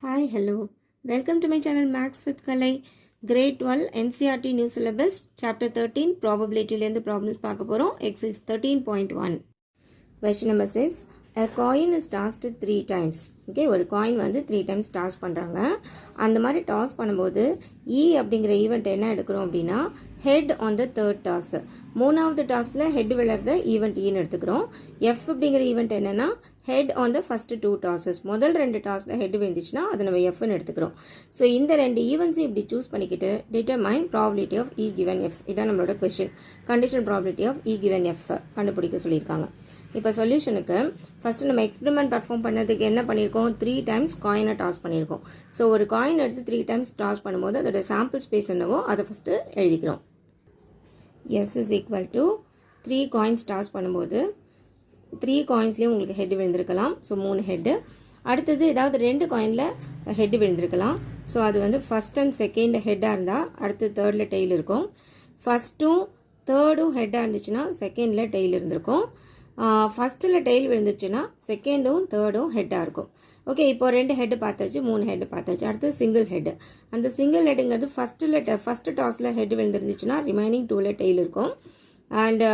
Hi, hello. Welcome to my channel Max with Kalai. Grade 12 NCERT New Syllabus Chapter 13 Probability லேந்து problems பார்க்க போறோம். Exercise 13.1. Question number 6. A coin is tossed 3 times. Okay, ஒரு coin வந்து 3 times toss பண்ணுறாங்க. அந்த மாதிரி toss பண்ணும்போது E அப்படிங்கிற event என்ன எடுக்கிறோம் அப்படின்னா head on the third toss. மூணாவது டாஸில் ஹெட் விழுறத ஈவெண்ட் ஈன்னு எடுத்துக்கிறோம். F அப்படிங்கிற ஈவெண்ட் என்னென்னா head on the first 2 tosses. முதல் 2 டாஸில் ஹெட் விழுந்துச்சுன்னா அதை நம்ம Fன்னு எடுத்துக்கிறோம். ஸோ இந்த 2 ஈவெண்ட்ஸையும் இப்படி சூஸ் பண்ணிக்கிட்டு determine probability of E given F. இதான் நம்மளோட question. conditional probability of E given F கண்டுபிடிக்க சொல்லியிருக்காங்க. இப்போ சொல்யூஷனுக்கு ஃபஸ்ட்டு நம்ம எக்ஸ்பெரிமெண்ட் பர்ஃபார்ம் பண்ணதுக்கு என்ன பண்ணியிருக்கோம் 3 டைம்ஸ் காயினை டாஸ் பண்ணியிருக்கோம். ஸோ ஒரு காயின் எடுத்து 3 டைம்ஸ் டாஸ் பண்ணும்போது அதோட சாம்பிள் ஸ்பேஸ் என்னவோ அதை ஃபஸ்ட்டு எழுதிக்கிறோம். S is equal to 3 coins toss பண்ணும்போது 3 காயின்ஸ்லேயும் உங்களுக்கு ஹெட் விழுந்திருக்கலாம். So 3 head. அடுத்தது ஏதாவது 2 காயினில் ஹெட் விழுந்திருக்கலாம். ஸோ அது வந்து ஃபஸ்ட் அண்ட் செகண்ட் ஹெட்டாக இருந்தால் அடுத்து தேர்டில் டெய்ல் இருக்கும். ஃபஸ்ட்டும் தேர்டும் ஹெட்டாக இருந்துச்சுன்னா செகண்டில் டெய்ல் இருந்திருக்கும். ஃபஸ்ட்டில் டெய்ல் விழுந்துச்சுன்னா செகண்டும் தேர்டும் ஹெட்டாக இருக்கும். ஓகே, இப்போ 2 ஹெட்டு பார்த்தாச்சு, 3 ஹெட்டு பார்த்தாச்சு. அடுத்து சிங்கிள் ஹெட்டு. அந்த சிங்கிள் ஹெட்டுங்கிறது ஃபஸ்ட்டு டாஸில் ஹெட் விழுந்துருந்துச்சுன்னா ரிமைனிங் 2ல் டெய்ல் இருக்கும். அண்ட்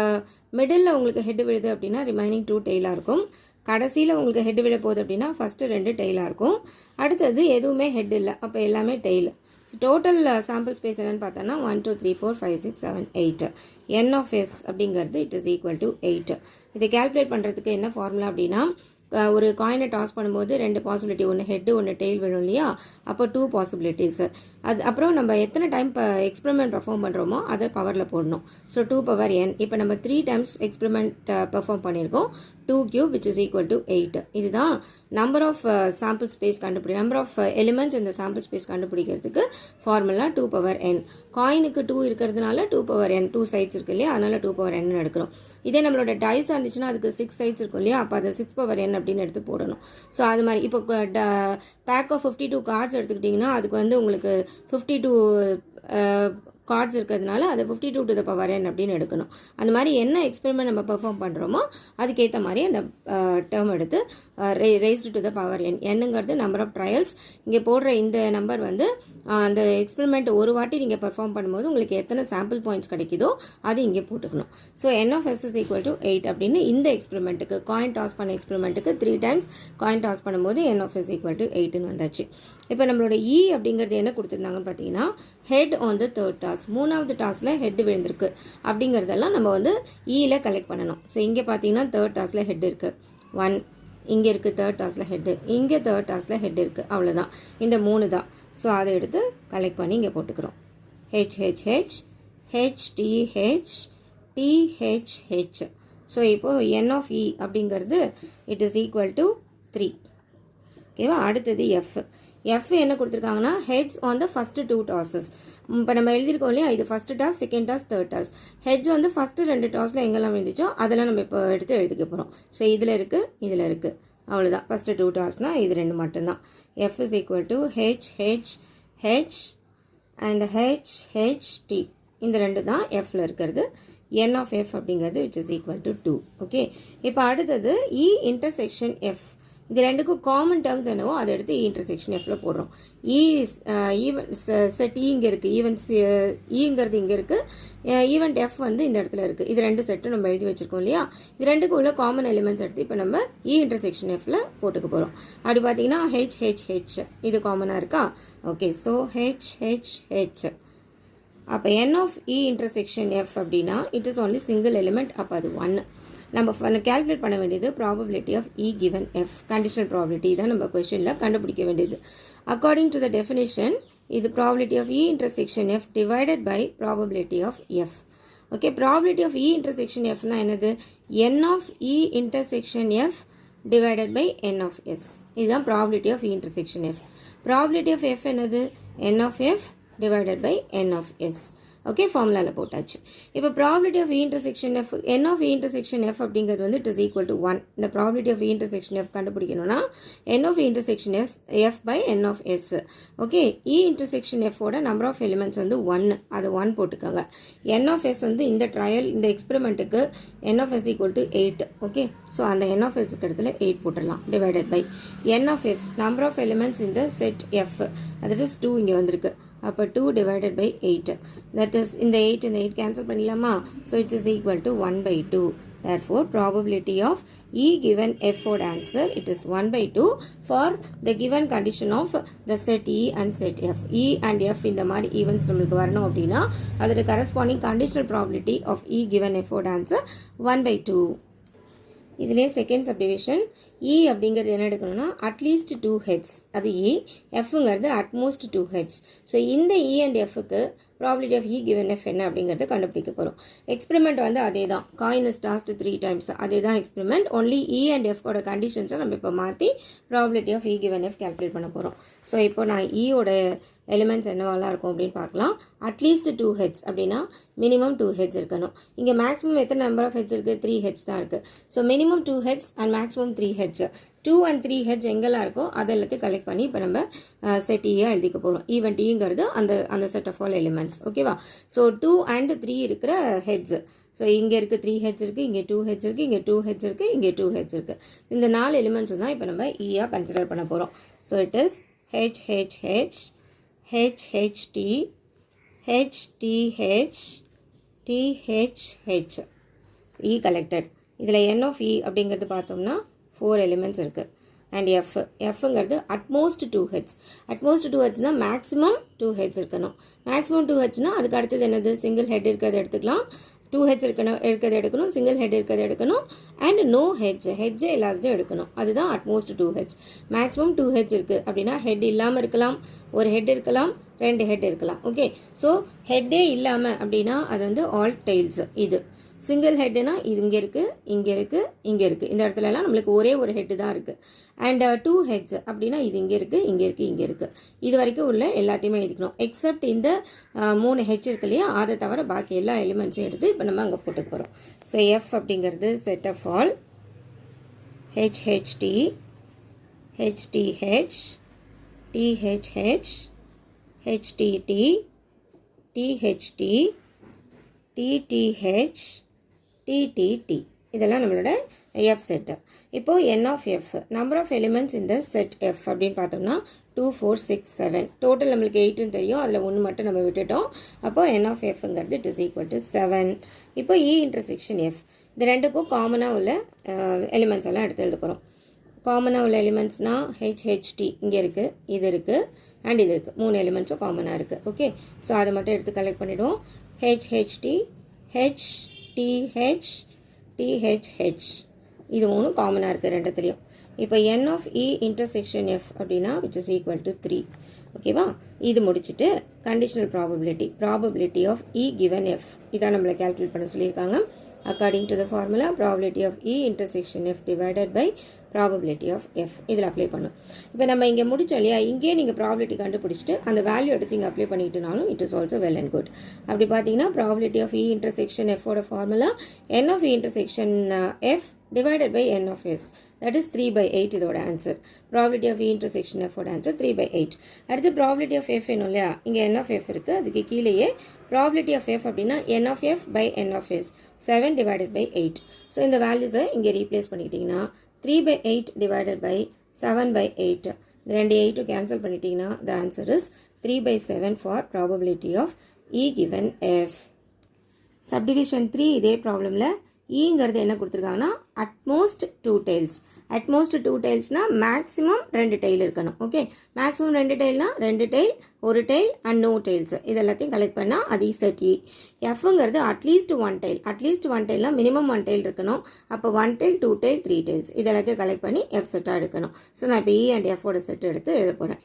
மிடில் உங்களுக்கு ஹெட் விழுது அப்படின்னா ரிமைனிங் 2 டெய்லாக இருக்கும். கடைசியில் உங்களுக்கு ஹெட் விழ போகுது அப்படின்னா ஃபஸ்ட்டு 2 டெய்லாக இருக்கும். அடுத்தது எதுவுமே ஹெட் இல்லை, அப்போ எல்லாமே tail. So total sample space என்னென்னு பார்த்தோன்னா 1 2 3 4 5 6 7 8. N of S அப்படிங்கிறது இட் இஸ் ஈக்குவல் டு 8. இதை கேல்குலேட் பண்ணுறதுக்கு என்ன ஃபார்முலா அப்படின்னா ஒரு காயினை டாஸ் பண்ணும்போது 2 பாசிபிலிட்டி, ஒன்று ஹெட்டு ஒன்று டெய்ல் விழும் இல்லையா, அப்போ 2 பாசிபிலிட்டிஸ். அது அப்புறம் நம்ம எத்தனை டைம் எக்ஸ்பெரிமெண்ட் பர்ஃபார்ம் பண்ணுறோமோ அதை பவரில் போடணும். So 2 power n. இப்போ நம்ம 3 டைம்ஸ் எக்ஸ்பெரிமெண்ட் பர்ஃபார்ம் பண்ணியிருக்கோம். 2 cube which is equal to 8. இதுதான் number of sample space number of elements இந்த சாம்பிள் ஸ்பேஸ் கண்டுபிடிக்கிறதுக்கு ஃபார்முலா 2 power n. காயினுக்கு 2 இருக்கிறதுனால 2 power n, 2 சைட்ஸ் இருக்கு இல்லையா, அதனால் 2 power n எடுக்கிறோம். இதே நம்மளோட டைஸ் இருந்துச்சுன்னா அதுக்கு 6 சைட்ஸ் இருக்கும் இல்லையா, அப்போ அதை 6 power n அப்படின்னு எடுத்து போடணும். ஸோ அது மாதிரி இப்போ பேக் ஆஃப் 52 கார்ட்ஸ் எடுத்துக்கிட்டிங்கன்னா அதுக்கு வந்து உங்களுக்கு 52 கார்ட்ஸ் இருக்கிறதுனால அதை 52 to the power n அப்படின்னு எடுக்கணும். அந்த மாதிரி என்ன எக்ஸ்பெரிமெண்ட் நம்ம பெர்ஃபார்ம் பண்ணுறோமோ அதுக்கேற்ற மாதிரி அந்த டேர்ம் எடுத்து raised to the power n. என்னங்கிறது நம்பர் ஆஃப் ட்ரையல்ஸ். இங்கே போடுற இந்த நம்பர் வந்து அந்த எக்ஸ்பெரிமெண்ட் ஒரு வாட்டி நீங்கள் பெர்ஃபார்ம் பண்ணும்போது உங்களுக்கு எத்தனை சாம்பிள் பாயிண்ட்ஸ் கிடைக்குதோ அது இங்கே போட்டுக்கணும். So N of S is equal to 8 அப்படின்னு இந்த எக்ஸ்பெரிமெண்ட்டுக்கு காயின் டாஸ் பண்ண எக்ஸ்பெரிமெண்ட்டுக்கு 3 டைம்ஸ் காயின் டாஸ் பண்ணும்போது N of S equal to 8ன்னு வந்தாச்சு. இப்போ நம்மளோட E அப்படிங்கிறது என்ன கொடுத்துருந்தாங்கன்னு பார்த்தீங்கன்னா head on the third toss. மூணாவது டாஸில் ஹெட் விழுந்திருக்கு அப்படிங்கிறதெல்லாம் நம்ம வந்து ஈயில் கலெக்ட் பண்ணணும். ஸோ இங்கே பார்த்தீங்கன்னா தேர்ட் டாஸில் ஹெட் இருக்குது 1, இங்கே இருக்குது தேர்ட் டாஸில் ஹெட்டு, இங்கே தேர்ட் டாஸில் ஹெட் இருக்குது, அவ்வளோதான். இந்த 3 தான். ஸோ அதை எடுத்து கலெக்ட் பண்ணி இங்கே போட்டுக்கிறோம். HHH HTH THH. ஸோ இப்போது N of E அப்படிங்கிறது இட் இஸ் ஈக்குவல் டு 3. ஓகேவா. அடுத்தது F என்ன கொடுத்துருக்காங்கன்னா heads on the first 2 tosses. இப்போ நம்ம எழுதியிருக்கோம் இல்லையா, இது first toss, second toss, third toss. Heads வந்து ஃபஸ்ட்டு 2 டாஸில் எங்கெல்லாம் எழுதிச்சோ அதெல்லாம் நம்ம இப்போ எடுத்து எழுதிக்க போகிறோம். ஸோ இதில் இருக்குது அவ்வளோதான். ஃபஸ்ட்டு 2 டாஸ்னால் இது 2 மட்டும்தான். F is equal to HHH and HHT. இந்த 2 தான் Fல இருக்கிறது. N of F அப்படிங்கிறது which is equal to 2. Okay, இப்போ அடுத்தது E intersection F. இது 2க்கும் காமன் டேர்ம்ஸ் என்னவோ அதை எடுத்து E இன்டர்செக்ஷன் Fல போடுறோம். ஈவன் செட் E இங்கே இருக்குது, ஈவென்ட்ஸ் ஈங்கிறது இங்கே இருக்குது, ஈவெண்ட் F வந்து இந்த இடத்துல இருக்குது. இது 2 செட்டும் நம்ம எழுதி வச்சுருக்கோம் இல்லையா. இது 2க்கும் உள்ள காமன் எலிமெண்ட்ஸ் எடுத்து இப்போ நம்ம E இன்டர்செக்ஷன் Fல போட்டுக்க போகிறோம். அப்படி பார்த்தீங்கன்னா HHH இது காமனாக இருக்கா. Okay, so HHH. அப்போ N of E intersection F அப்படின்னா it is only single element. அப்போ அது 1. நம்ம கேல்குலேட் பண்ண வேண்டியது probability of E given F. Conditional probability தான் நம்ம கொஸ்டினில் கண்டுபிடிக்க வேண்டியது. அக்கார்டிங் டு த டெஃபினேஷன் இது probability of E intersection F divided by probability of F. Okay, probability of E intersection Fனா என்னது, N of E intersection F divided by N of S. இதுதான் probability of E intersection F. Probability of F என்னது, N of F divided by N of S. Okay, ஃபார்முலாவில் போட்டாச்சு. இப்போ probability of E intersection F, N of E intersection F அப்படிங்கிறது வந்து it is equal to 1. இந்த probability of E intersection F கண்டுபிடிக்கணும்னா N of E intersection F by N of S. Okay, E intersection எஃபோட number of elements வந்து 1, அது 1 போட்டுக்கோங்க. என் of S வந்து இந்த ட்ரையல், இந்த எக்ஸ்பெரிமெண்ட்டுக்கு N of S equal to 8. Okay, so அந்த என் ஆஃப் எஸ்க்கு இடத்துல 8 போட்டுடலாம். Divided by N of F, number of elements இந்த செட் எஃப், that is 2 இங்கே வந்திருக்கு. அப்போ 2 divided by 8, that is இந்த 8 கேன்சல் பண்ணிடலாமா? So it is equal to 1/2. therefore probability of E given F odd answer it is 1/2 for the given condition of the set E and set F. E and F இந்த மாதிரி events நம்மளுக்கு வரணும் அப்படின்னா அதோட corresponding conditional probability of E given F odd answer 1/2. இதிலே second subdivision இ அப்படிங்கிறது என்ன எடுக்கணும்னா அட்லீஸ்ட் 2 ஹெட்ஸ், அது இ. எஃப்ங்கிறது அட்மோஸ்ட் 2 ஹெட்ஸ். ஸோ இந்த இ அண்ட் எஃப்க்கு probability of E given F என்ன அப்படிங்கிறத கண்டுபிடிக்க போகிறோம். எக்ஸ்பெரிமெண்ட் வந்து அதே தான், காயின் இஸ் டாஸ்ட் 3 times, அதே தான் எக்ஸ்பெரிமெண்ட். ஒன்லி இ அண்ட் எஃப்கோட கண்டிஷன்ஸை நம்ம இப்போ மாற்றி probability of E given F calculate பண்ண போகிறோம். ஸோ இப்போ நான் ஈயோட எலிமெண்ட்ஸ் என்னவாலாம் இருக்கும் அப்படின்னு பார்க்கலாம். அட்லீஸ்ட் 2 ஹெட்ஸ் அப்படின்னா மினிமம் 2 ஹெட்ஸ் இருக்கணும். இங்கே மேக்ஸிமம் எத்தனை நம்பர் ஆஃப் ஹெட்ஸ் இருக்குது? 3 ஹெட்ஸ் தான் இருக்குது. So minimum 2 heads and maximum 3 heads. 2 and 3 heads எங்கெல்லாம் இருக்கோ அதை எல்லாத்தையும் கலெக்ட் பண்ணி இப்போ நம்ம செட் ஈயாக எழுதிக்க போகிறோம். ஈவெண்ட் ஈங்கிறது அந்த செட் ஆஃப் ஆல் எலிமெண்ட்ஸ். ஓகேவா? ஸோ 2 and 3 இருக்கிற ஹெட்ஸ். ஸோ இங்கே இருக்குது 3 ஹெட்ஸ் இருக்குது, இங்கே 2 ஹெட்ஸ் இருக்குது, இங்கே 2 ஹெட்ஸ் இருக்குது, இங்கே 2 ஹெட்ஸ் இருக்குது. இந்த 4 எலிமெண்ட்ஸ் தான் இப்போ நம்ம ஈயாக கன்சிடர் பண்ண போகிறோம். So it is HHH, HHT, HTH, THH. E collected. இதில் N of E அப்படிங்கிறது பார்த்தோம்னா 4 எலிமெண்ட்ஸ் இருக்குது. அண்ட் எஃப்ங்கிறது அட்மோஸ்ட் 2 ஹெட்ஸ். அட்மோஸ்ட் 2 ஹெட்ஸ்னால் மேக்ஸிமம் 2 ஹெட்ஸ் இருக்கணும். மேக்ஸிமம் 2 ஹெட்ஸ்னால் அதுக்கு அடுத்தது என்னது? சிங்கிள் ஹெட் இருக்கிறத எடுத்துக்கலாம், 2 ஹெட்ஸ் இருக்கிறத எடுக்கணும், சிங்கிள் ஹெட் இருக்கிறத எடுக்கணும், அண்ட் நோ ஹெட்ஸே எல்லாத்தையும் எடுக்கணும். அதுதான் அட்மோஸ்ட் 2 ஹெட்ஸ். மேக்ஸிமம் 2 ஹெட்ஸ் இருக்குது அப்படின்னா ஹெட் இல்லாமல் இருக்கலாம், ஒரு ஹெட் இருக்கலாம், 2 ஹெட் இருக்கலாம். ஓகே, ஸோ ஹெட்டே இல்லாமல் அப்படின்னா அது வந்து ஆல் டெய்ல்ஸ். இது சிங்கிள் ஹெட்டுனா இது இங்கே இருக்குது, இங்கே இருக்குது, இங்கே இருக்குது. இந்த இடத்துலலாம் நம்மளுக்கு ஒரே ஒரு ஹெட்டு தான் இருக்குது. அண்ட் 2 ஹெட்ஸ் அப்படின்னா இது இங்கே இருக்குது, இங்கே இருக்குது, இங்கே இருக்குது. இது வரைக்கும் உள்ள எல்லாத்தையுமே எழுதிக்கணும். எக்ஸப்ட் இந்த 3 ஹெச் இருக்கு இல்லையா, அதை தவிர பாக்கி எல்லா எலிமெண்ட்ஸையும் எடுத்து இப்போ நம்ம அங்கே போட்டு போகிறோம். ஸோ எஃப் அப்படிங்கிறது set of all HHT, HTH, THH, HTT, THT, TTH, TTT. இதெல்லாம் நம்மளோட எஃப் செட்டு. இப்போது N of F, number of elements இந்த செட் எஃப் அப்படின்னு பார்த்தோம்னா 2, 4, 6, 7. டோட்டல் நம்மளுக்கு 8ன்னு தெரியும், அதில் 1 மட்டும் நம்ம விட்டுட்டோம். அப்போது என் ஆஃப் எஃப்ங்கிறது இட் இஸ் ஈக்குவல் டு 7. இப்போ இ இன்டர்செக்ஷன் எஃப், இது ரெண்டுக்கும் காமனாக உள்ள எலிமெண்ட்ஸ் எல்லாம் எடுத்து எழுத போகிறோம். காமனாக உள்ள எலிமெண்ட்ஸ்னால் HHT இங்கே இருக்குது, இது இருக்குது, அண்ட் இது இருக்குது. 3 எலிமெண்ட்ஸும் காமனாக இருக்குது. ஓகே, ஸோ அதை மட்டும் எடுத்து கலெக்ட் பண்ணிவிடுவோம். HHT, HTH, THH, இது 3 காமனாக இருக்குது ரெண்டுத்துலேயும். இப்போ N of E intersection F அப்படின்னா விச் இஸ் ஈக்குவல் டு 3. ஓகேவா? இது முடிச்சுட்டு conditional probability of E given F இதான் நம்மளை கேல்குலேட் பண்ண சொல்லியிருக்காங்க. according to the formula probability of E intersection F divided by probability of F. இதில் அப்ளை பண்ணும். இப்போ நம்ம இங்கே முடிச்சோம் இல்லையா, இங்கே நீங்கள் ப்ராபபிலிட்டி கண்டுபிடிச்சிட்டு அந்த வேல்யூ எடுத்து இங்கே அப்ளை பண்ணிட்டுனாலும் it is also well and good. அப்படி பார்த்தீங்கன்னா ப்ராபபிலிட்டி ஆஃப் இ இன்டர்செக்ஷன் எஃபோட formula N of E intersection F divided by n of s, that is 3/8 இதோட answer. probability of E intersection f ஓட answer 3/8. அடுத்து probability of f வேணும் இல்லையா, இங்கே n of f இருக்குது, அதுக்கு கீழேயே probability of f அப்படின்னா n of f by n of s, 7 divided by 8. So இந்த வேல்யூஸை இங்கே ரீப்ளேஸ் பண்ணிக்கிட்டிங்கன்னா 3/8 divided by 7/8, இந்த 2 8 கேன்சல் பண்ணிட்டீங்கன்னா the answer is 3/7 for probability of E given f. subdivision 3 இதே ப்ராப்ளமில் ஈங்கிறது என்ன கொடுத்துருக்காங்கன்னா அட்மோஸ்ட் 2 tails. அட்மோஸ்ட் 2 tailsனால் மேக்ஸிமம் 2 tail இருக்கணும். ஓகே, மேக்ஸிமம் 2 tailனா 2 tail, 1 tail and no tails, இது எல்லாத்தையும் கலெக்ட் பண்ணால் அது செட் இ. எஃப்ங்கிறது அட்லீஸ்ட் 1 tail. அட்லீஸ்ட் 1 tailனா மினிமம் 1 tail இருக்கணும். அப்போ 1 tail, 2 tail, 3 tails இது எல்லாத்தையும் கலெக்ட் பண்ணி எஃப் செட்டாக எடுக்கணும். ஸோ நான் இப்போ இ அண்ட் எஃபோட செட் எடுத்து எழுத போகிறேன்.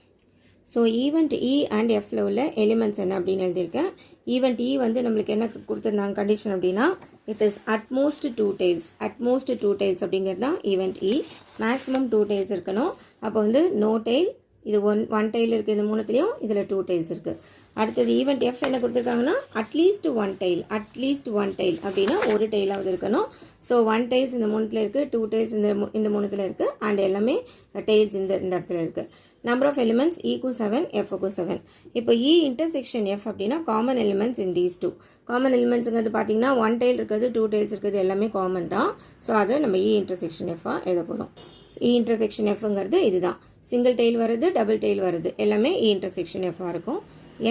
ஸோ ஈவெண்ட் இ அண்ட் எஃப்ல உள்ள எலிமெண்ட்ஸ் என்ன அப்படின்னு எழுதியிருக்கேன். ஈவெண்ட் இ வந்து நம்மளுக்கு என்ன கொடுத்துருந்தாங்க கண்டிஷன் அப்படின்னா it is at most 2 tails. At most 2 tails அப்படிங்கிறது தான் ஈவெண்ட் இ. மேக்ஸிமம் 2 tails இருக்கணும். அப்போ வந்து நோ டெய்ல், இது ஒன் டைல் இருக்குது இந்த மூணுத்துலேயும், இதில் 2 டைல்ஸ் இருக்குது. அடுத்தது ஈவெண்ட் எஃப் என்ன கொடுத்துருக்காங்கன்னா அட்லீஸ்ட் ஒன் டைல் அப்படின்னா ஒரு டைலாவது இருக்கணும். ஸோ 1 டைல்ஸ் இந்த மூணுத்தில் இருக்குது, 2 டைல்ஸ் இந்த மூணுத்தில் இருக்குது, அண்ட் எல்லாமே டைல்ஸ் இந்த இடத்துல இருக்குது. நம்பர் ஆஃப் எலிமெண்ட்ஸ் ஈக்கும் 7, எஃப்க்கும் 7. இப்போ இ இன்டர்செக்ஷன் எஃப் அப்படின்னா common elements in these 2. Common எலிமெண்ட்ஸுங்கிறது பார்த்தீங்கன்னா 1 டைல் இருக்குது, 2 டைல்ஸ் இருக்குது, எல்லாமே காமன் தான். ஸோ அதை நம்ம இ இன்டர்செக்ஷன் எஃபாக எழுத போகிறோம். இ இன்டர்செக்ஷன் எஃப்ங்கிறது இதுதான். சிங்கிள் டைல் வருது, டபுள் டைல் வருது, எல்லாமே இ இன்டர்செக்ஷன் எஃபாக இருக்கும்.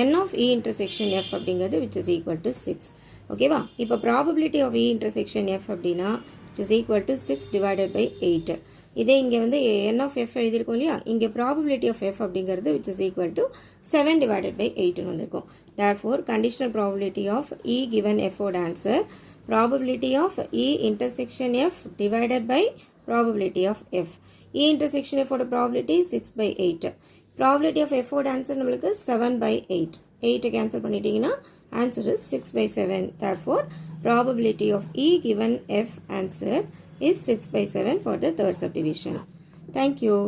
n of e intersection f அப்படிங்கிறது which is equal to 6. ஓகேவா? இப்போ probability of e intersection f அப்படின்னா which is equal to 6 divided by 8. இதே இங்கே வந்து n of f எழுதியிருக்கோம் இல்லையா, இங்கே probability of f அப்படிங்கிறது which is equal to 7 divided by 8 வந்திருக்கும். Therefore, conditional probability of e given f ஓட answer probability of e intersection f divided by probability of f. e intersection f ஓட probability 6 by 8. probability of f ஓட answer நம்மளுக்கு 7 by 8. 8 cancel பண்ணிட்டீங்கன்னா answer is 6 by 7. Therefore, probability of e given f answer is 6 by 7 for the third subdivision. Thank you.